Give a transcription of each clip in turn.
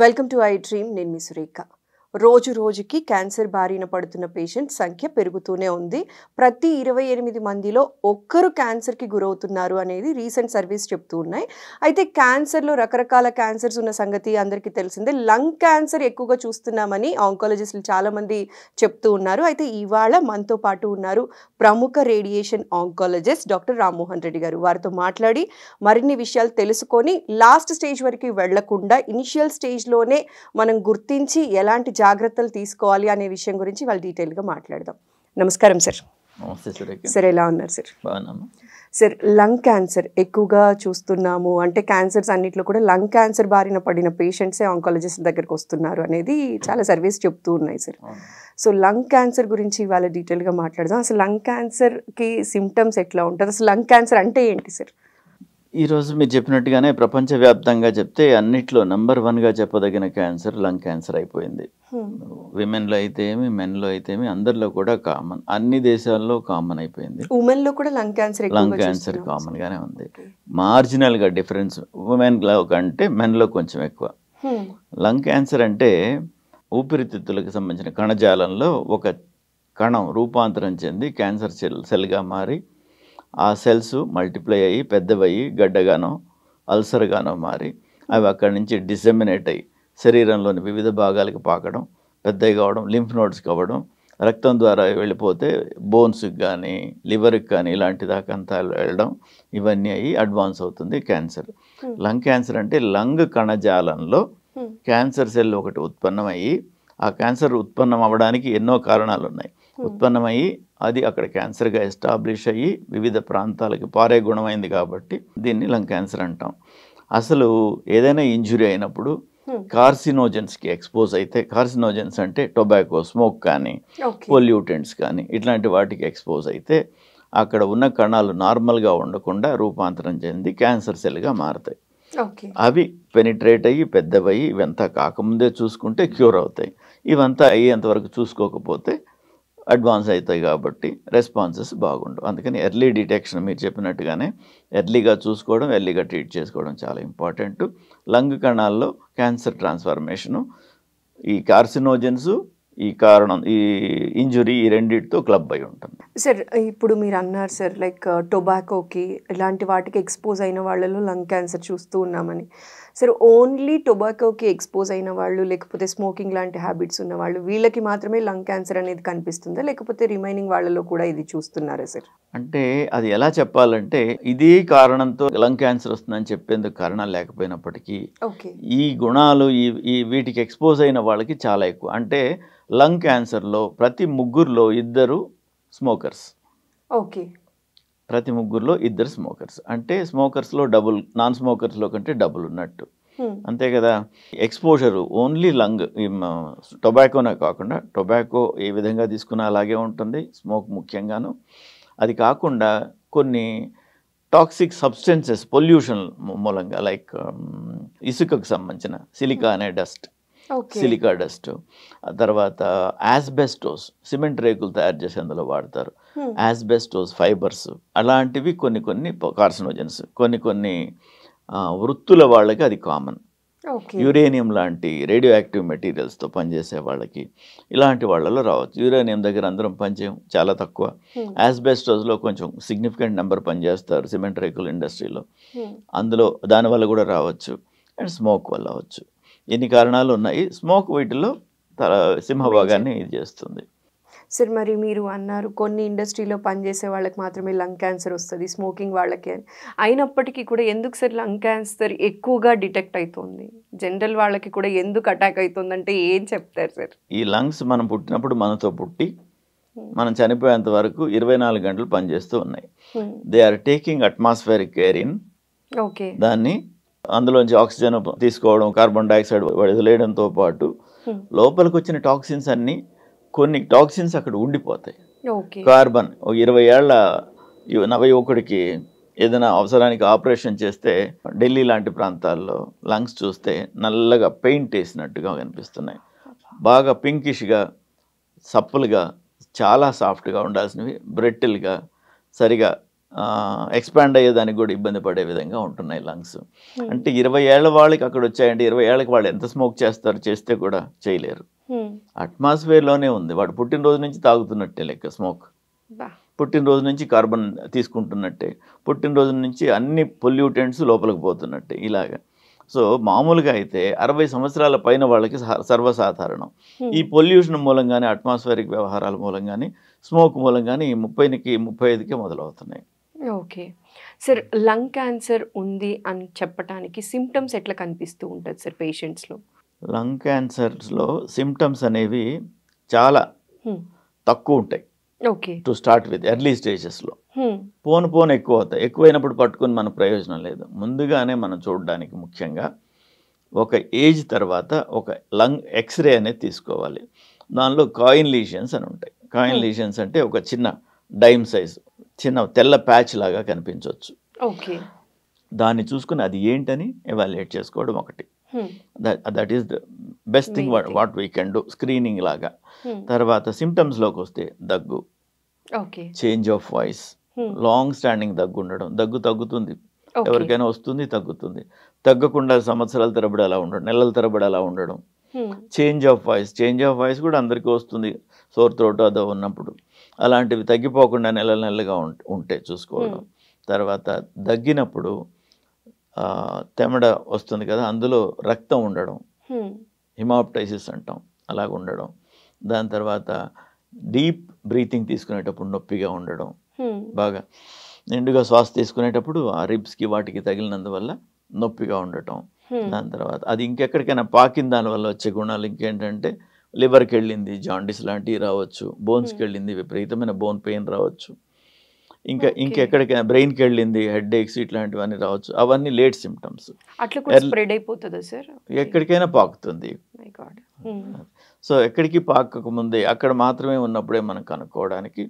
Welcome to I dream. నేను మీ సురేఖ. రోజు రోజుకి క్యాన్సర్ బారిన పడుతున్న పేషెంట్ సంఖ్య పెరుగుతూనే ఉంది. ప్రతి 28 మందిలో ఒక్కరు క్యాన్సర్కి గురవుతున్నారు అనేది రీసెంట్ సర్వేస్ చెప్తూ ఉన్నాయి. అయితే క్యాన్సర్లో రకరకాల క్యాన్సర్స్ ఉన్న సంగతి అందరికీ తెలిసిందే. లంగ్ క్యాన్సర్ ఎక్కువగా చూస్తున్నామని ఆంకాలజిస్టులు చాలామంది చెప్తూ ఉన్నారు. అయితే ఇవాళ మనతో పాటు ఉన్నారు ప్రముఖ radiation oncologist doctor Rammohan Reddy గారు. వారితో మాట్లాడి మరిన్ని విషయాలు తెలుసుకొని లాస్ట్ స్టేజ్ వరకు వెళ్లకుండా ఇనిషియల్ స్టేజ్లోనే మనం గుర్తించి ఎలాంటి జాగ్రత్తలు తీసుకోవాలి అనే విషయం గురించి వాళ్ళు డీటెయిల్గా మాట్లాడదాం. నమస్కారం సార్. నమస్తే సురేఖ. సార్ ఎలా ఉన్నారు సార్? బాగున్నాను సార్. లంగ్ క్యాన్సర్ ఎక్కువగా చూస్తున్నాము అంటే క్యాన్సర్స్ అన్నిట్లో కూడా లంగ్ క్యాన్సర్ బారిన పడిన పేషెంట్సే ఆంకాలజిస్ట్ దగ్గరికి వస్తున్నారు అనేది చాలా సర్వేస్ చెప్తూ ఉన్నాయి సార్. సో లంగ్ క్యాన్సర్ గురించి ఇవాళ డీటెయిల్గా మాట్లాడదాం. అసలు లంగ్ క్యాన్సర్కి సిమ్టమ్స్ ఎట్లా ఉంటుంది, అసలు లంగ్ క్యాన్సర్ అంటే ఏంటి సార్? ఈరోజు మీరు చెప్పినట్టుగానే ప్రపంచవ్యాప్తంగా చెప్తే అన్నిట్లో నంబర్ 1గా చెప్పదగిన క్యాన్సర్ లంగ్ క్యాన్సర్ అయిపోయింది. విమెన్లో అయితే ఏమి, మెన్లో అయితే ఏమి, అందరిలో కూడా కామన్, అన్ని దేశాల్లో కామన్ అయిపోయింది. ఉమెన్లో కూడా లంగ్ క్యాన్సర్ కామన్గానే ఉంది. మార్జినల్గా డిఫరెన్స్ ఉమెన్లో కంటే మెన్లో కొంచెం ఎక్కువ. లంగ్ క్యాన్సర్ అంటే ఊపిరితిత్తులకు సంబంధించిన కణజాలంలో ఒక కణం రూపాంతరం చెంది క్యాన్సర్ సెల్గా మారి ఆ సెల్స్ మల్టిప్లై అయ్యి పెద్దవయ్యి గడ్డగానో అల్సర్గానో మారి అవి అక్కడి నుంచి డిసెమినేట్ అయ్యి శరీరంలోని వివిధ భాగాలకు పాకడం, పెద్దవి కావడం, లింఫ్ నోడ్స్కి అవ్వడం, రక్తం ద్వారా వెళ్ళిపోతే బోన్స్కి కానీ లివర్కి కానీ ఇలాంటి దాకా అంతా వెళ్ళడం, ఇవన్నీ అయ్యి అడ్వాన్స్ అవుతుంది క్యాన్సర్. లంగ్ క్యాన్సర్ అంటే లంగ్ కణజాలంలో క్యాన్సర్ సెల్ ఒకటి ఉత్పన్నమయ్యి ఆ క్యాన్సర్ ఉత్పన్నం అవ్వడానికి ఎన్నో కారణాలు ఉన్నాయి. ఉత్పన్నమయ్యి అది అక్కడ క్యాన్సర్గా ఎస్టాబ్లిష్ అయ్యి వివిధ ప్రాంతాలకి పారే గుణమైంది కాబట్టి దీన్ని లంగ్ క్యాన్సర్ అంటాం. అసలు ఏదైనా ఇంజురీ అయినప్పుడు కార్సినోజెన్స్కి ఎక్స్పోజ్ అయితే, కార్సినోజెన్స్ అంటే టొబాకో, స్మోక్ కానీ పొల్యూటెంట్స్ కానీ ఇట్లాంటి వాటికి ఎక్స్పోజ్ అయితే అక్కడ ఉన్న కణాలు నార్మల్గా ఉండకుండా రూపాంతరం చెంది క్యాన్సర్ సెల్గా మారుతాయి. అవి పెనిట్రేట్ అయ్యి పెద్దవయ్యి ఇవంతా కాకముందే చూసుకుంటే క్యూర్ అవుతాయి. ఇవంతా అయ్యేంతవరకు చూసుకోకపోతే అడ్వాన్స్ అవుతాయి కాబట్టి రెస్పాన్సెస్ బాగుండవు. అందుకని ఎర్లీ డిటెక్షన్ మీరు చెప్పినట్టుగానే ఎర్లీగా చూసుకోవడం, ఎర్లీగా ట్రీట్ చేసుకోవడం చాలా ఇంపార్టెంట్. లంగ్ కణాల్లో క్యాన్సర్ ట్రాన్స్ఫర్మేషను ఈ కార్సినోజెన్స్ ఈ కారణం ఈ ఇంజురీ ఈ రెండింటితో క్లబ్ అయి ఉంటుంది. సార్ ఇప్పుడు మీరు అన్నారు సార్ లైక్ టొబాకోకి ఇలాంటి వాటికి ఎక్స్పోజ్ అయిన వాళ్ళలో లంగ్ క్యాన్సర్ చూస్తూ ఉన్నామని. సార్ ఓన్లీ టొబాకోకి ఎక్స్పోజ్ అయిన వాళ్ళు లేకపోతే స్మోకింగ్ లాంటి హ్యాబిట్స్ ఉన్న వాళ్ళు వీళ్ళకి మాత్రమే లంగ్ క్యాన్సర్ అనేది కనిపిస్తుందా, లేకపోతే రిమైనింగ్ వాళ్ళలో కూడా ఇది చూస్తున్నారా సార్? అంటే అది ఎలా చెప్పాలంటే ఇదే కారణంతో లంగ్ క్యాన్సర్ వస్తుందని చెప్పేందుకు కారణాలు లేకపోయినప్పటికీ ఈ గుణాలు ఈ వీటికి ఎక్స్పోజ్ అయిన వాళ్ళకి చాలా ఎక్కువ. అంటే లంగ్ క్యాన్సర్లో ప్రతి ముగ్గురులో 2 స్మోకర్స్. ప్రతి ముగ్గురులో 2 స్మోకర్స్ అంటే స్మోకర్స్లో డబుల్, నాన్ స్మోకర్స్లో కంటే డబుల్ ఉన్నట్టు. అంతే కదా. ఎక్స్పోజర్ ఓన్లీ లంగ్ టొబాకోనే కాకుండా టొబాకో ఏ విధంగా తీసుకున్నా అలాగే ఉంటుంది, స్మోక్ ముఖ్యంగాను. అది కాకుండా కొన్ని టాక్సిక్ సబ్స్టెన్సెస్ పొల్యూషన్ మూలంగా లైక్ ఇసుకకు సంబంధించిన సిలికా అనే డస్ట్, సిలికా డస్ట్, తర్వాత యాస్బెస్టోస్, సిమెంట్ రేకులు తయారు చేసి అందులో వాడతారు, యాస్బెస్టోస్ ఫైబర్స్, అలాంటివి కొన్ని కార్సినోజెన్స్. కొన్ని వృత్తుల వాళ్ళకి అది కామన్. యురేనియం లాంటి రేడియో యాక్టివ్ మెటీరియల్స్తో పనిచేసే వాళ్ళకి ఇలాంటి వాళ్ళలో రావచ్చు. యురేనియం దగ్గర అందరం పనిచేయం, చాలా తక్కువ. యాస్బెస్టోస్లో కొంచెం సిగ్నిఫికెంట్ నెంబర్ పనిచేస్తారు సిమెంట్ రేకుల ఇండస్ట్రీలో, అందులో దానివల్ల కూడా రావచ్చు. అండ్ స్మోక్ వల్ల అవచ్చు. ఎన్ని కారణాలు ఉన్నాయి. స్మోక్ వీటిలో సింహభాగాన్ని ఇది చేస్తుంది. సార్ మరి మీరు అన్నారు కొన్ని ఇండస్ట్రీలో పనిచేసే వాళ్ళకి మాత్రమే లంగ్ క్యాన్సర్ వస్తుంది, స్మోకింగ్ వాళ్ళకి అని. అయినప్పటికీ కూడా ఎందుకు సార్ లంగ్ క్యాన్సర్ ఎక్కువగా డిటెక్ట్ అవుతుంది? జనరల్ వాళ్ళకి కూడా ఎందుకు అటాక్ అవుతుంది అంటే ఏం చెప్తారు సార్? ఈ లంగ్స్ మనం పుట్టినప్పుడు మనతో పుట్టి మనం చనిపోయేంత వరకు 24 గంటలు పనిచేస్తూ ఉన్నాయి. They are taking atmospheric air in, దాన్ని అందులోంచి ఆక్సిజన్ తీసుకోవడం, కార్బన్ డైఆక్సైడ్ వదిలేయడంతో పాటు లోపలికి వచ్చిన టాక్సిన్స్ అన్నీ, కొన్ని టాక్సిన్స్ అక్కడ ఉండిపోతాయి. కార్బన్ 20 ఏళ్ల నవయువకుడికి ఏదైనా అవసరానికి ఆపరేషన్ చేస్తే ఢిల్లీ లాంటి ప్రాంతాల్లో లంగ్స్ చూస్తే నల్లగా పెయింట్ వేసినట్టుగా కనిపిస్తున్నాయి. బాగా పింకిష్గా, సప్పులుగా, చాలా సాఫ్ట్గా ఉండాల్సినవి బ్రెట్టిల్గా, సరిగా ఎక్స్పాండ్ అయ్యేదానికి కూడా ఇబ్బంది పడే విధంగా ఉంటున్నాయి లంగ్స్. అంటే 20 ఏళ్ల వాళ్ళకి అక్కడ వచ్చాయంటే 20 ఏళ్ళకి వాళ్ళు ఎంత స్మోక్ చేస్తారు, చేస్తే కూడా చేయలేరు. అట్మాస్ఫియర్లోనే ఉంది, వాడు పుట్టినరోజు నుంచి తాగుతున్నట్టే లెక్క స్మోక్, పుట్టినరోజు నుంచి కార్బన్ తీసుకుంటున్నట్టే, పుట్టినరోజు నుంచి అన్ని పొల్యూటెంట్స్ లోపలికి పోతున్నట్టే ఇలాగా. సో మామూలుగా అయితే 60 సంవత్సరాల పైన వాళ్ళకి సర్వసాధారణం. ఈ పొల్యూషన్ మూలంగానే, అట్మాస్ఫియరిక్ వ్యవహారాల మూలంగానే, స్మోక్ మూలంగానే ఈ 30కి 35కే మొదలవుతున్నాయి. ఓకే సార్, లంగ్ క్యాన్సర్ ఉంది అని చెప్పడానికి సిమ్టమ్స్ ఎట్లా కనిపిస్తూ ఉంటుంది సార్ పేషెంట్స్లో? లంగ్ క్యాన్సర్స్లో సిమ్టమ్స్ అనేవి చాలా తక్కువ ఉంటాయి. Okay, to start with early స్టేజెస్లో. పోను ఎక్కువ అవుతాయి. ఎక్కువైనప్పుడు పట్టుకుని మన ప్రయోజనం లేదు. ముందుగానే మనం చూడడానికి ముఖ్యంగా ఒక ఏజ్ తర్వాత ఒక లంగ్ ఎక్స్రే అనేది తీసుకోవాలి. దానిలో కాయిన్ లీషన్స్ అని ఉంటాయి. కాయిన్ లీషన్స్ అంటే ఒక చిన్న డైమ్ సైజ్ చిన్న తెల్ల ప్యాచ్ లాగా కనిపించవచ్చు. ఓకే, దాన్ని చూసుకుని అది ఏంటని ఎవాల్యుయేట్ చేసుకోవడం ఒకటి. That is the best thing what we can do, screening లాగా. తర్వాత సిమ్టమ్స్లోకి వస్తే దగ్గు, change of voice, long standing దగ్గు ఉండడం. దగ్గు తగ్గుతుంది, ఎవరికైనా వస్తుంది, తగ్గుతుంది. తగ్గకుండా సంవత్సరాల తరబడి అలా ఉండడం, నెలల తరబడి అలా ఉండడం. చేంజ్ ఆఫ్ వాయిస్ కూడా అందరికీ వస్తుంది, సోర్ త్రోట్ అదో ఉన్నప్పుడు. అలాంటివి తగ్గిపోకుండా నెలలుగా ఉంటే చూసుకోవడం. తర్వాత దగ్గినప్పుడు తెమడ వస్తుంది కదా, అందులో రక్తం ఉండడం, హిమాప్టైసిస్ అంటాం, అలాగ ఉండడం. దాని తర్వాత డీప్ బ్రీతింగ్ తీసుకునేటప్పుడు నొప్పిగా ఉండడం, బాగా నిండుగా శ్వాస తీసుకునేటప్పుడు ఆ రిబ్స్కి వాటికి తగిలినందువల్ల నొప్పిగా ఉండటం. దాని తర్వాత అది ఇంకెక్కడికైనా పాకిన దానివల్ల వచ్చే గుణాలు ఇంకేంటంటే లివర్కి వెళ్ళింది, జాండిస్ లాంటివి రావచ్చు, బోన్స్కి వెళ్ళింది, విపరీతమైన బోన్ పెయిన్ రావచ్చు. ఇంకెక్కడికైనా బ్రెయిన్కి వెళ్ళింది, హెడ్ ఏక్స్ ఇట్లాంటివన్నీ రావచ్చు. అవన్నీ లేట్ సిమ్టమ్స్. ఎక్కడికైనా పాకుతుంది. సో ఎక్కడికి పాకకముందే అక్కడ మాత్రమే ఉన్నప్పుడే మనం కనుక్కోవడానికి,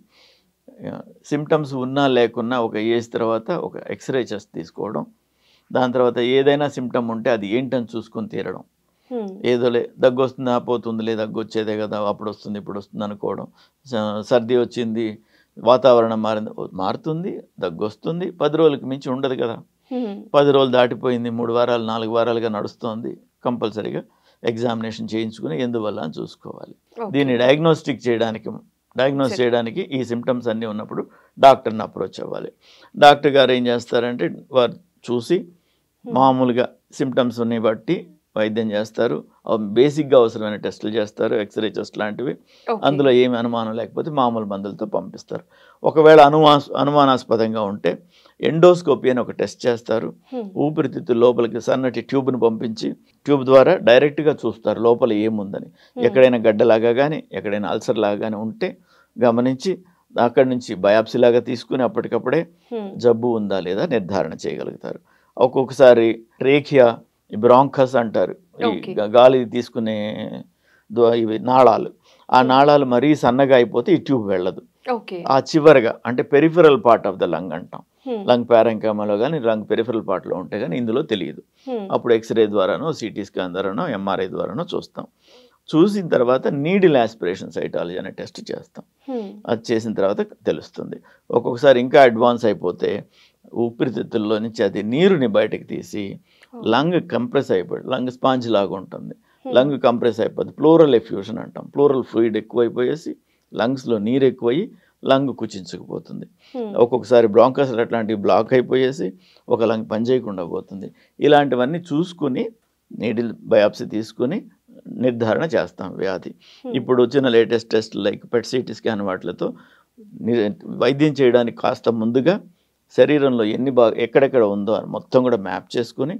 సిమ్టమ్స్ ఉన్నా లేకున్నా ఒక ఏజ్ తర్వాత ఒక ఎక్స్రే చెస్ట్ తీసుకోవడం. దాని తర్వాత ఏదైనా సిమ్టమ్ ఉంటే అది ఏంటని చూసుకొని తీరడం. ఏదోలే దగ్గు వస్తుందా, పోతుందిలే, దగ్గు వచ్చేదే కదా, అప్పుడు వస్తుంది ఇప్పుడు వస్తుంది అనుకోవడం. సర్ది వచ్చింది, వాతావరణం మారుతుంది, దగ్గు వస్తుంది, 10 రోజులకి మించి ఉండదు కదా. 10 రోజులు దాటిపోయింది, 3 వారాలు 4 వారాలుగా నడుస్తుంది, కంపల్సరీగా ఎగ్జామినేషన్ చేయించుకుని ఎందువల్ల అని చూసుకోవాలి. దీన్ని డయాగ్నోస్ చేయడానికి ఈ సిమ్టమ్స్ అన్నీ ఉన్నప్పుడు డాక్టర్ని అప్రోచ్ అవ్వాలి. డాక్టర్ గారు ఏం చేస్తారంటే వారు చూసి మామూలుగా సిమ్టమ్స్ని బట్టి వైద్యం చేస్తారు. బేసిక్గా అవసరమైన టెస్టులు చేస్తారు, ఎక్స్రే టెస్ట్ లాంటివి. అందులో ఏమి అనుమానం లేకపోతే మామూలు మందులతో పంపిస్తారు. ఒకవేళ అనుమానాస్పదంగా ఉంటే ఎండోస్కోపీ అని ఒక టెస్ట్ చేస్తారు. ఊపిరితిత్తుల లోపలికి సన్నటి ట్యూబ్ను పంపించి ట్యూబ్ ద్వారా డైరెక్ట్గా చూస్తారు లోపల ఏముందని. ఎక్కడైనా గడ్డలాగా కానీ ఎక్కడైనా అల్సర్ లాగా కానీ ఉంటే గమనించి అక్కడి నుంచి బయాప్సీ లాగా తీసుకుని అప్పటికప్పుడే జబ్బు ఉందా లేదా నిర్ధారణ చేయగలుగుతారు. ఒక్కొక్కసారి ట్రేకియా, బ్రాంకస్ అంటారు, ఈ గాలి తీసుకునే ఇవి నాళాలు, ఆ నాళాలు మరీ సన్నగా అయిపోతే ఈ ట్యూబ్ వెళ్ళదు. ఆ చివరగా అంటే peripheral part of the lung అంటాం. లంగ్ ప్యారెంకమాలో కానీ లంగ్ పెరిఫరల్ పార్ట్లో ఉంటే కానీ ఇందులో తెలియదు. అప్పుడు ఎక్స్రే ద్వారానో, సిటీ స్కాన్ ద్వారానో, ఎంఆర్ఐ ద్వారానో చూస్తాం. చూసిన తర్వాత నీడిల్ ఆస్పిరేషన్ సైటాలజీ అనే టెస్ట్ చేస్తాం. అది చేసిన తర్వాత తెలుస్తుంది. ఒక్కొక్కసారి ఇంకా అడ్వాన్స్ అయిపోతే ఊపిరితిత్తుల్లో నుంచి అది నీరుని బయటకు తీసి లంగ్ కంప్రెస్ అయిపోయి, లంగ్ స్పాంజ్ లాగా ఉంటుంది, లంగ్ కంప్రెస్ అయిపోద్ది, ప్లూరల్ ఎఫ్యూషన్ అంటాం. ప్లూరల్ ఫ్లూయిడ్ ఎక్కువైపోయేసి లంగ్స్లో నీరు ఎక్కువయ్యి లంగ్ కుచించుకుపోతుంది. ఒక్కొక్కసారి బ్రాంకస్ అట్లాంటివి బ్లాక్ అయిపోయేసి ఒక లంగ్ పనిచేయకుండా పోతుంది. ఇలాంటివన్నీ చూసుకుని నీడిల్ బయాప్సీ తీసుకుని నిర్ధారణ చేస్తాం వ్యాధి. ఇప్పుడు వచ్చిన latest test like PET CT scan వాటిలతో వైద్యం చేయడానికి కాస్త ముందుగా శరీరంలో ఎక్కడెక్కడ ఉందో అని మొత్తం కూడా మ్యాప్ చేసుకుని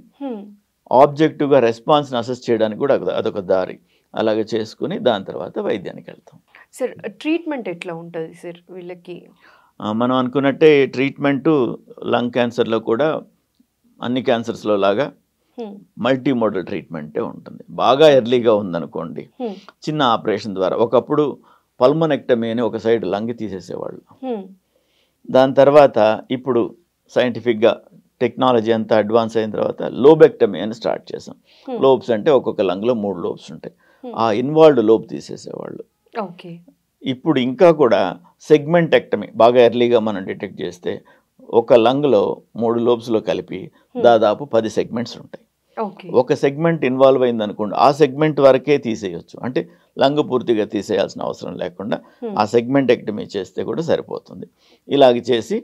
ఆబ్జెక్టివ్గా రెస్పాన్స్ని అసెస్ చేయడానికి కూడా అదొక దారి. అలాగే చేసుకుని దాని తర్వాత వైద్యానికి వెళ్తాం. సార్ ట్రీట్మెంట్ ఎట్లా ఉంటుంది సార్ వీళ్ళకి? మనం అనుకున్నట్టే ట్రీట్మెంటు లంగ్ క్యాన్సర్లో కూడా అన్ని క్యాన్సర్స్లో లాగా మల్టీ మోడల్ ట్రీట్మెంటే ఉంటుంది. బాగా ఎర్లీగా ఉందనుకోండి, చిన్న ఆపరేషన్ ద్వారా, ఒకప్పుడు పల్మనెక్టమీ అని ఒక సైడ్ లంగ్ తీసేసేవాళ్ళు. దాని తర్వాత ఇప్పుడు సైంటిఫిక్గా టెక్నాలజీ అంతా అడ్వాన్స్ అయిన తర్వాత లోబెక్టమీ అని స్టార్ట్ చేసాం. లోబ్స్ అంటే ఒక్కొక్క లంగ్లో 3 లోబ్స్ ఉంటాయి. ఆ ఇన్వాల్వ్డ్ లోబ్ తీసేసేవాళ్ళు. ఇప్పుడు ఇంకా కూడా సెగ్మెంటెక్టమీ బాగా ఎర్లీగా మనం డిటెక్ట్ చేస్తే ఒక లంగ్లో 3 లోబ్స్లో కలిపి దాదాపు 10 సెగ్మెంట్స్ ఉంటాయి. ఒక సెగ్మెంట్ ఇన్వాల్వ్ అయింది అనుకోండి, ఆ సెగ్మెంట్ వరకే తీసేయచ్చు. అంటే లంగ్ పూర్తిగా తీసేయాల్సిన అవసరం లేకుండా ఆ సెగ్మెంట్ ఎక్టమీ చేస్తే కూడా సరిపోతుంది. ఇలాగ చేసి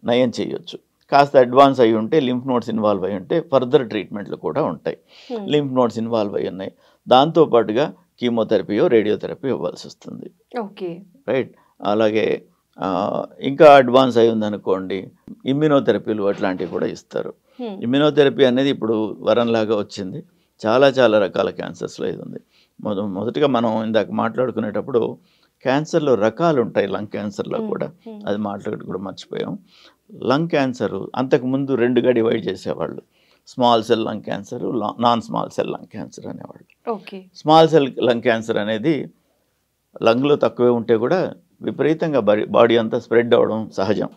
నయం చేయొచ్చు. కాస్త అడ్వాన్స్ అయి ఉంటే, లింఫ్ నోడ్స్ ఇన్వాల్వ్ అయి ఉంటే ఫర్దర్ ట్రీట్మెంట్లు కూడా ఉంటాయి. లింఫ్ నోడ్స్ ఇన్వాల్వ్ అయి ఉన్నాయి, దాంతోపాటుగా కీమోథెరపీయో రేడియోథెరపీ ఇవ్వాల్సి వస్తుంది. రైట్. అలాగే ఇంకా అడ్వాన్స్ అయి ఉందనుకోండి, ఇమ్యూనోథెరపీలు అట్లాంటివి కూడా ఇస్తారు. ఇమ్యూనోథెరపీ అనేది ఇప్పుడు వరంలాగా వచ్చింది. చాలా చాలా రకాల క్యాన్సర్స్లో ఇది ఉంది. మొదటిగా మనం ఇందాక మాట్లాడుకునేటప్పుడు క్యాన్సర్లో రకాలు ఉంటాయి, లంగ్ క్యాన్సర్లో కూడా. అది మాట్లాడి కూడా మర్చిపోయాం. లంగ్ క్యాన్సర్ అంతకుముందు 2గా డివైడ్ చేసేవాళ్ళు. Small cell lung cancer, non small cell lung cancer అనేవాళ్ళు. స్మాల్ సెల్ లంగ్ క్యాన్సర్ అనేది లంగ్లో తక్కువే ఉంటే కూడా విపరీతంగా బాడీ అంతా స్ప్రెడ్ అవ్వడం సహజం.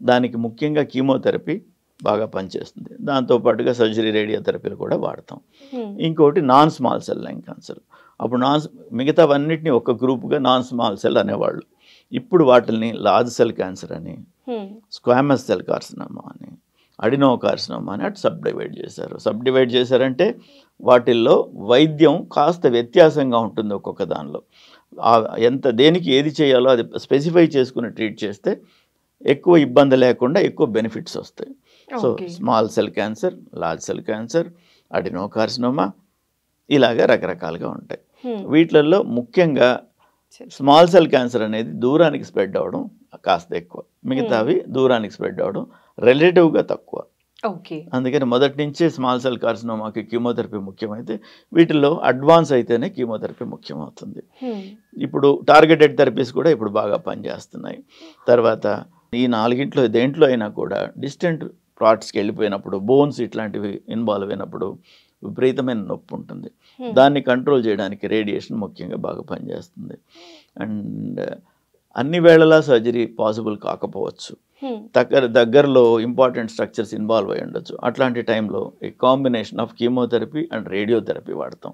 దానికి ముఖ్యంగా కీమోథెరపీ బాగా పనిచేస్తుంది. దాంతోపాటుగా సర్జరీ, రేడియోథెరపీలు కూడా వాడతాం. ఇంకోటి non small cell lung cancer. అప్పుడు మిగతావన్నిటిని ఒక గ్రూప్గా నాన్ స్మాల్ సెల్ అనేవాళ్ళు. ఇప్పుడు వాటిని లార్జ్ సెల్ క్యాన్సర్ అని, స్క్వామస్ సెల్ కార్సినోమా అని, అడినో కార్సినోమా అని అటు సబ్ డివైడ్ చేశారంటే వాటిల్లో వైద్యం కాస్త వ్యత్యాసంగా ఉంటుంది. ఒక్కొక్క దానిలో దేనికి ఏది చేయాలో అది స్పెసిఫై చేసుకుని ట్రీట్ చేస్తే ఎక్కువ ఇబ్బంది లేకుండా ఎక్కువ బెనిఫిట్స్ వస్తాయి. So small cell cancer, large cell cancer, Adreno carcinoma ఇలాగా రకరకాలుగా ఉంటాయి. వీటిల్లో ముఖ్యంగా స్మాల్ సెల్ క్యాన్సర్ అనేది దూరానికి స్ప్రెడ్ అవ్వడం కాస్త ఎక్కువ, మిగతావి దూరానికి స్ప్రెడ్ అవ్వడం రిలేటివ్గా తక్కువ. అందుకని మొదటి నుంచే స్మాల్ సెల్ కార్సినోమాకి కీమోథెరపీ ముఖ్యమైతే వీటిల్లో అడ్వాన్స్ అయితేనే కీమోథెరపీ ముఖ్యమవుతుంది. ఇప్పుడు టార్గెటెడ్ థెరపీస్ కూడా ఇప్పుడు బాగా పనిచేస్తున్నాయి. తర్వాత ఈ 4 దేంట్లో అయినా కూడా డిస్టెంట్ పార్ట్స్కి వెళ్ళిపోయినప్పుడు, బోన్స్ ఇట్లాంటివి ఇన్వాల్వ్ అయినప్పుడు విపరీతమైన నొప్పి ఉంటుంది. దాన్ని కంట్రోల్ చేయడానికి రేడియేషన్ ముఖ్యంగా బాగా పనిచేస్తుంది. అండ్ అన్ని వేళలా సర్జరీ పాసిబుల్ కాకపోవచ్చు. దగ్గరలో ఇంపార్టెంట్ స్ట్రక్చర్స్ ఇన్వాల్వ్ అయి ఉండొచ్చు. అట్లాంటి టైంలో a combination of chemotherapy and radiotherapy వాడతాం.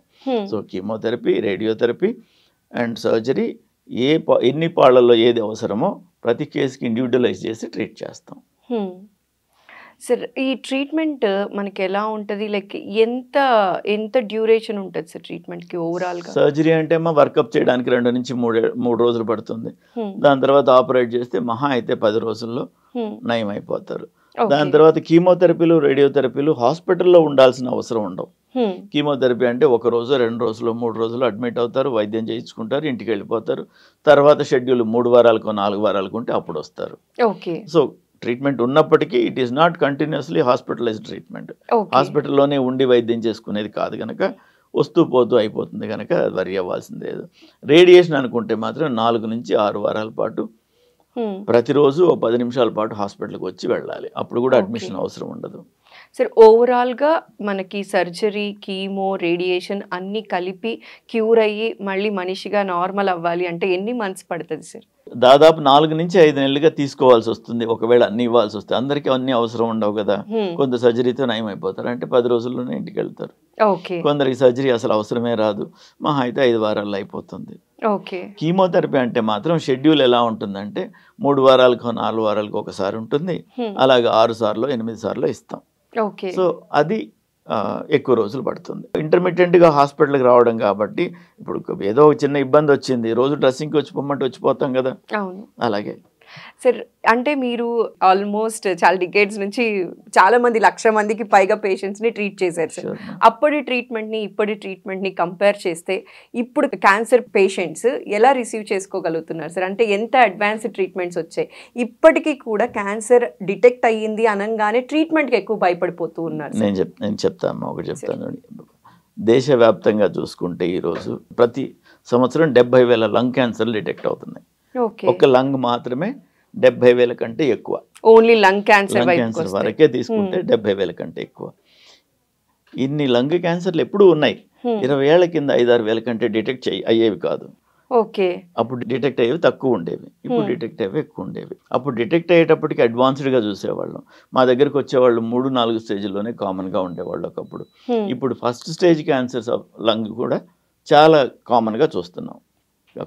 So chemotherapy, radiotherapy and surgery ఎన్ని పాళ్ళల్లో ఏది అవసరమో ప్రతి కేసుకి ఇండివిజువలైజ్ చేసి ట్రీట్ చేస్తాం. సార్, ఈ ట్రీట్మెంట్ మనకి ఎలా ఉంటుంది? లైక్ ఎంత డ్యూరేషన్ ఉంటుంది సార్ ట్రీట్మెంట్కి ఓవరాల్గా? సర్జరీ అంటే వర్కప్ చేయడానికి 2 నుంచి 3 రోజులు పడుతుంది. దాని తర్వాత ఆపరేట్ చేస్తే మహా అయితే 10 రోజుల్లో నయం అయిపోతారు. దాని తర్వాత కీమోథెరపీలు, రేడియోథెరపీలు హాస్పిటల్లో ఉండాల్సిన అవసరం ఉండవు. కీమోథెరపీ అంటే 1 రోజు, 2 రోజులు, 3 రోజులు అడ్మిట్ అవుతారు, వైద్యం చేయించుకుంటారు, ఇంటికి వెళ్ళిపోతారు. తర్వాత షెడ్యూల్ 3 వారాలకు 4 వారాలకు ఉంటే అప్పుడు వస్తారు. సో ట్రీట్మెంట్ ఉన్నప్పటికీ it is not continuously hospitalised treatment. హాస్పిటల్లోనే ఉండి వైద్యం చేసుకునేది కాదు కనుక వస్తూ పోతూ అయిపోతుంది కనుక వరి అవ్వాల్సింది లేదు. రేడియేషన్ అనుకుంటే మాత్రం 4 నుంచి 6 వారాల పాటు ప్రతిరోజు 10 నిమిషాల పాటు హాస్పిటల్కి వచ్చి వెళ్ళాలి. అప్పుడు కూడా అడ్మిషన్ అవసరం ఉండదు. సార్, ఓవరాల్గా మనకి సర్జరీ, కీమో, రేడియేషన్ అన్నీ కలిపి క్యూర్ అయ్యి మళ్ళీ మనిషిగా నార్మల్ అవ్వాలి అంటే ఎన్ని మంత్స్ పడుతుంది సార్? దాదాపు 4 నుంచి 5 నెలలుగా తీసుకోవాల్సి వస్తుంది. ఒకవేళ అన్ని ఇవ్వాల్సి వస్తే అందరికీ అన్ని అవసరం ఉండవు కదా. కొంత సర్జరీతో నయం అయిపోతారు, అంటే 10 రోజుల్లోనే ఇంటికి వెళ్తారు. కొందరికి సర్జరీ అసలు అవసరమే రాదు, మహా అయితే 5 వారాల్లో అయిపోతుంది. కీమోథెరపీ అంటే మాత్రం షెడ్యూల్ ఎలా ఉంటుందంటే 3 వారాలకు 4 వారాలకు ఒకసారి ఉంటుంది. అలాగే 6 సార్లు 8 సార్లు ఇస్తాం. సో అది ఎక్కువ రోజులు పడుతుంది. ఇంటర్మీడియట్గా హాస్పిటల్కి రావడం కాబట్టి ఇప్పుడు ఏదో చిన్న ఇబ్బంది వచ్చింది, రోజు డ్రెస్సింగ్కి వచ్చిపోమంటే వచ్చిపోతాం కదా. అలాగే సార్, అంటే మీరు ఆల్మోస్ట్ చాలా డికేడ్స్ నుంచి చాలా మంది 1,00,000 మందికి పైగా పేషెంట్స్ని ట్రీట్ చేశారు సార్. అప్పటి ట్రీట్మెంట్ని ఇప్పటి ట్రీట్మెంట్ని కంపేర్ చేస్తే ఇప్పుడు క్యాన్సర్ పేషెంట్స్ ఎలా రిసీవ్ చేసుకోగలుగుతున్నారు సార్? అంటే ఎంత అడ్వాన్స్డ్ ట్రీట్మెంట్స్ వచ్చాయి, ఇప్పటికీ కూడా క్యాన్సర్ డిటెక్ట్ అయ్యింది అనగానే ట్రీట్మెంట్కి ఎక్కువ భయపడిపోతూ ఉన్నారు. నేను చెప్తాను, ఒకటి చెప్తాను. దేశవ్యాప్తంగా చూసుకుంటే ఈరోజు ప్రతి సంవత్సరం 70,000 లంగ్ క్యాన్సర్లు డిటెక్ట్ అవుతున్నాయి. ఒక లంగ్ మాత్రమే 70,000 కంటే ఎక్కువ. ఓన్లీ లంగ్ క్యాన్సర్ వరకే తీసుకుంటే 70,000 కంటే ఎక్కువ. ఇన్ని లంగ్ క్యాన్సర్లు ఎప్పుడూ ఉన్నాయి. 20 ఏళ్ల కింద 5-6 వేల కంటే డిటెక్ట్ అయ్యేవి కాదు. అప్పుడు డిటెక్ట్ అయ్యేవి తక్కువ ఉండేవి, ఇప్పుడు డిటెక్ట్ అయ్యేవి ఎక్కువ ఉండేవి. అప్పుడు డిటెక్ట్ అయ్యేటప్పటికి అడ్వాన్స్డ్గా చూసేవాళ్ళం. మా దగ్గరకు వచ్చేవాళ్ళు 3-4 స్టేజ్లోనే కామన్గా ఉండేవాళ్ళు ఒకప్పుడు. ఇప్పుడు first stage cancers of lung కూడా చాలా కామన్గా చూస్తున్నాం.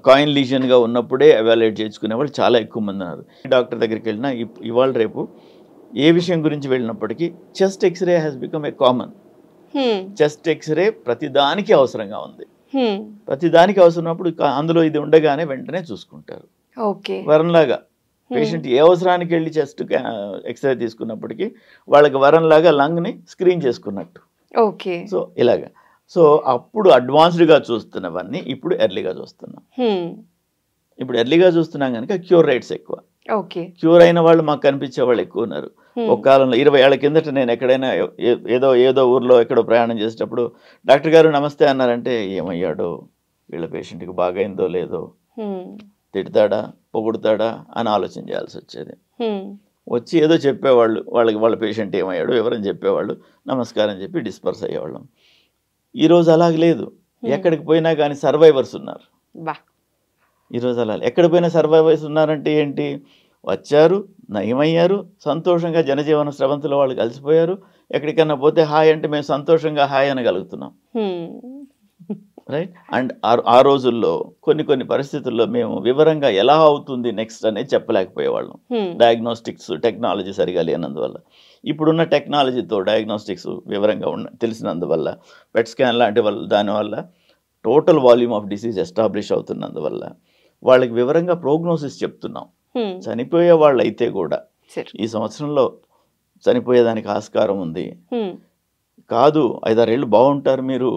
కాయిన్ లీజన్గా ఉన్నప్పుడే ఎవాల్యుయేట్ చేసుకునే వాళ్ళు చాలా ఎక్కువ మంది ఉన్నారు. డాక్టర్ దగ్గరికి వెళ్ళినా ఇవాళ రేపు ఏ విషయం గురించి వెళ్ళినప్పటికీ chest X ray has become a common. Chest X ray ప్రతిదానికి అవసరంగా ఉంది. ప్రతిదానికి అవసరమైనప్పుడు అందులో ఇది ఉండగానే వెంటనే చూసుకుంటారు. వరంలాగా పేషెంట్ ఏ అవసరానికి వెళ్ళి చెస్ట్ ఎక్స్రే తీసుకున్నప్పటికీ వాళ్ళకి వరంలాగా లంగ్ని స్క్రీన్ చేసుకున్నట్టు. సో ఇలాగా. సో అప్పుడు అడ్వాన్స్డ్గా చూస్తున్నవన్నీ ఇప్పుడు ఎర్లీగా చూస్తున్నాం. ఇప్పుడు ఎర్లీగా చూస్తున్నాం కనుక క్యూర్ రేట్స్ ఎక్కువ. క్యూర్ అయిన వాళ్ళు మాకు కనిపించే వాళ్ళు ఎక్కువ ఉన్నారు. ఒక కాలంలో 20 ఏళ్ల కిందట నేను ఎక్కడైనా ఏదో ఊర్లో ఎక్కడో ప్రయాణం చేసేటప్పుడు డాక్టర్ గారు నమస్తే అన్నారంటే ఏమయ్యాడో, వీళ్ళ పేషెంట్కి బాగైందో లేదో, తిడతాడా పొగుడతాడా అని ఆలోచన చేయాల్సి వచ్చేది. వచ్చి ఏదో చెప్పేవాళ్ళు, వాళ్ళ పేషెంట్ ఏమయ్యాడో వివరం చెప్పేవాళ్ళు, నమస్కారం చెప్పి డిస్పర్స్ అయ్యేవాళ్ళం. ఈరోజు అలాగ లేదు. ఎక్కడికి పోయినా కానీ సర్వైవర్స్ ఉన్నారు. ఈరోజు అలా ఎక్కడ పోయినా సర్వైవర్స్ ఉన్నారంటే ఏంటి, వచ్చారు, నయమయ్యారు, సంతోషంగా జనజీవన స్రవంతిలో వాళ్ళు కలిసిపోయారు. ఎక్కడికన్నా పోతే హాయ్ అంటే మేము సంతోషంగా హాయ్ అనగలుగుతున్నాం. రైట్. అండ్ ఆ రోజుల్లో కొన్ని పరిస్థితుల్లో మేము వివరంగా ఎలా అవుతుంది నెక్స్ట్ అనేది చెప్పలేకపోయేవాళ్ళం. డయాగ్నోస్టిక్స్ టెక్నాలజీ సరిగా లేనందువల్ల. ఇప్పుడున్న టెక్నాలజీతో డయాగ్నోస్టిక్స్ వివరంగా తెలిసినందువల్ల, పెట్ స్కాన్ లాంటి దానివల్ల total volume of disease establish అవుతున్నందువల్ల వాళ్ళకి వివరంగా ప్రోగ్నోసిస్ చెప్తున్నాం. చనిపోయే వాళ్ళు అయితే కూడా ఈ సంవత్సరంలో చనిపోయేదానికి ఆస్కారం ఉంది, కాదు 5-6 ఏళ్ళు బాగుంటారు మీరు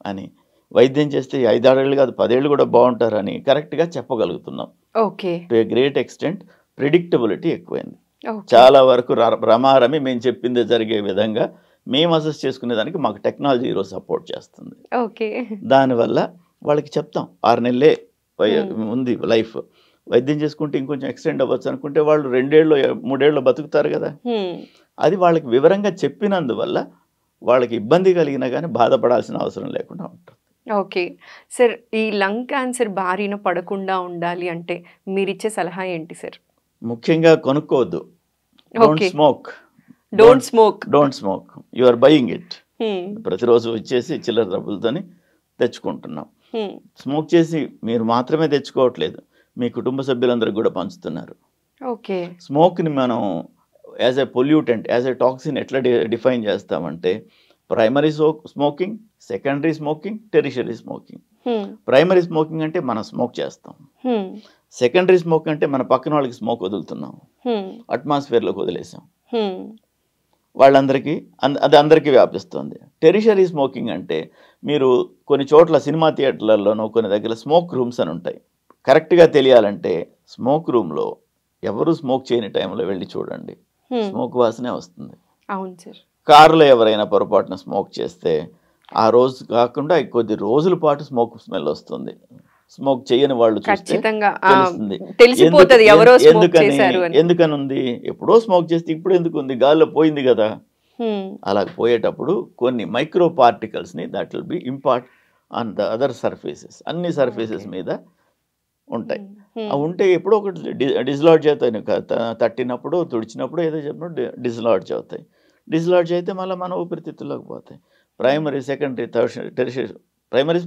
అని, వైద్యం చేస్తే 5-6 ఏళ్ళు కాదు 10 ఏళ్ళు కూడా బాగుంటారు అని కరెక్ట్గా చెప్పగలుగుతున్నాం. To a great extent predictability ఎక్కువైంది. చాలా వరకు రమారమి మేము చెప్పింది జరిగే విధంగా మేము అసెస్ చేసుకునే దానికి మాకు టెక్నాలజీ ఈరోజు సపోర్ట్ చేస్తుంది. దానివల్ల వాళ్ళకి చెప్తాం 6 నెలలే ఉంది లైఫ్, వైద్యం చేసుకుంటే ఇంకొంచెం ఎక్స్టెండ్ అవ్వచ్చు అనుకుంటే వాళ్ళు 2 ఏళ్ళు 3 ఏళ్ళు బతుకుతారు కదా. అది వాళ్ళకి వివరంగా చెప్పినందువల్ల వాళ్ళకి ఇబ్బంది కలిగినా కానీ బాధపడాల్సిన అవసరం లేకుండా ఉంటుంది. సార్, ఈ లంగ్ క్యాన్సర్ బారిన పడకుండా ఉండాలి అంటే మీరిచ్చే సలహా ఏంటి సార్? ముఖ్యంగా కొనుక్కోవద్దు. Don't smoke. You are buying it. ప్రతిరోజు వచ్చేసి చిల్లర డబ్బులతోని తెచ్చుకుంటున్నాం. స్మోక్ చేసి మీరు మాత్రమే తెచ్చుకోవట్లేదు, మీ కుటుంబ సభ్యులందరికీ కూడా పంచుతున్నారు. స్మోక్ని మనం as a pollutant, as a toxin ఎట్లా డిఫైన్ చేస్తామంటే primary smoking, secondary smoking, tertiary smoking. Primary smoking అంటే మనం స్మోక్ చేస్తాం. సెకండరీ స్మోక్ అంటే మన పక్కన వాళ్ళకి స్మోక్ వదులుతున్నాం, అట్మాస్ఫియర్లోకి వదిలేసాం, వాళ్ళందరికీ అది అందరికీ వ్యాపిస్తుంది. టెరిషరీ స్మోకింగ్ అంటే మీరు కొన్ని చోట్ల సినిమా థియేటర్లలోనూ కొన్ని దగ్గర స్మోక్ రూమ్స్ అని ఉంటాయి. కరెక్ట్గా తెలియాలంటే స్మోక్ రూమ్లో ఎవరు స్మోక్ చేయని టైంలో వెళ్ళి చూడండి, స్మోక్ వాసనే వస్తుంది. కారులో ఎవరైనా పొరపాటున స్మోక్ చేస్తే ఆ రోజు కాకుండా కొద్ది రోజుల పాటు స్మోక్ స్మెల్ వస్తుంది. స్మోక్ చేయని వాళ్ళు చూస్తే తెలుస్తుంది. ఎందుకని ఉంది, ఎప్పుడో స్మోక్ చేస్తే ఇప్పుడు ఎందుకు ఉంది, గాల్లో పోయింది కదా. అలా పోయేటప్పుడు కొన్ని మైక్రో పార్టికల్స్ని that will be impart on the other surfaces, అన్ని సర్ఫేసెస్ మీద ఉంటాయి. అవి ఉంటే ఎప్పుడో ఒకటి డిస్లాడ్జ్ అవుతాయి. తట్టినప్పుడు తుడిచినప్పుడు ఏదో చెప్పినప్పుడు డిస్లాడ్జ్ అవుతాయి. డిస్లాడ్జ్ అయితే మళ్ళీ మన ఊపిరితిత్తుల్లోకి పోతాయి. Primary, secondary, tertiary. Primary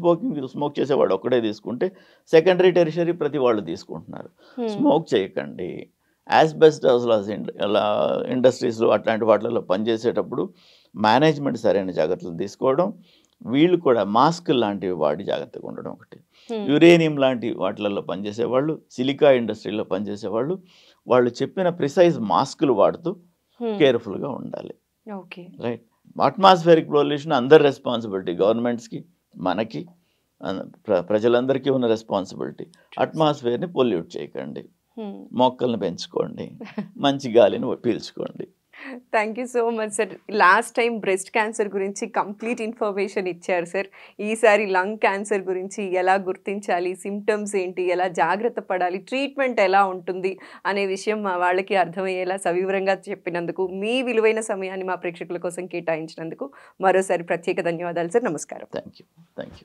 smoke చేసేవాడు ఒక్కడే తీసుకుంటే సెకండరీ, టెరిషరీ ప్రతి వాళ్ళు తీసుకుంటున్నారు. స్మోక్ చేయకండి. యాస్బెస్టాస్ ఇండస్ట్రీస్లో అట్లాంటి వాటిల్లో పనిచేసేటప్పుడు మేనేజ్మెంట్ సరైన జాగ్రత్తలు తీసుకోవడం, వీళ్ళు కూడా మాస్క్ లాంటివి వాడి జాగ్రత్తగా ఉండడం ఒకటి. యురేనియం లాంటి వాటిలలో పనిచేసేవాళ్ళు, సిలికా ఇండస్ట్రీలో పనిచేసేవాళ్ళు, వాళ్ళు చెప్పిన ప్రిసైజ్ మాస్కులు వాడుతూ కేర్ఫుల్గా ఉండాలి. రైట్. అట్మాస్ఫియరిక్ పొల్యూషన్ అందరి రెస్పాన్సిబిలిటీ, గవర్నమెంట్స్కి, మనకి, ప్రజలందరికీ ఉన్న రెస్పాన్సిబిలిటీ. అట్మాస్ఫియర్ని పొల్యూట్ చేయకండి, మొక్కల్ని పెంచుకోండి, మంచి గాలిని పీల్చుకోండి. Thank you so much sir. Last time breast cancer గురించి కంప్లీట్ ఇన్ఫర్మేషన్ ఇచ్చారు సార్. ఈసారి లంగ్ క్యాన్సర్ గురించి ఎలా గుర్తించాలి, సిమ్టమ్స్ ఏంటి, ఎలా జాగ్రత్త పడాలి, ట్రీట్మెంట్ ఎలా ఉంటుంది అనే విషయం మా వాళ్ళకి అర్థమయ్యేలా సవివరంగా చెప్పినందుకు, మీ విలువైన సమయాన్ని మా ప్రేక్షకుల కోసం కేటాయించినందుకు మరోసారి ప్రత్యేక ధన్యవాదాలు సార్. నమస్కారం. Thank you.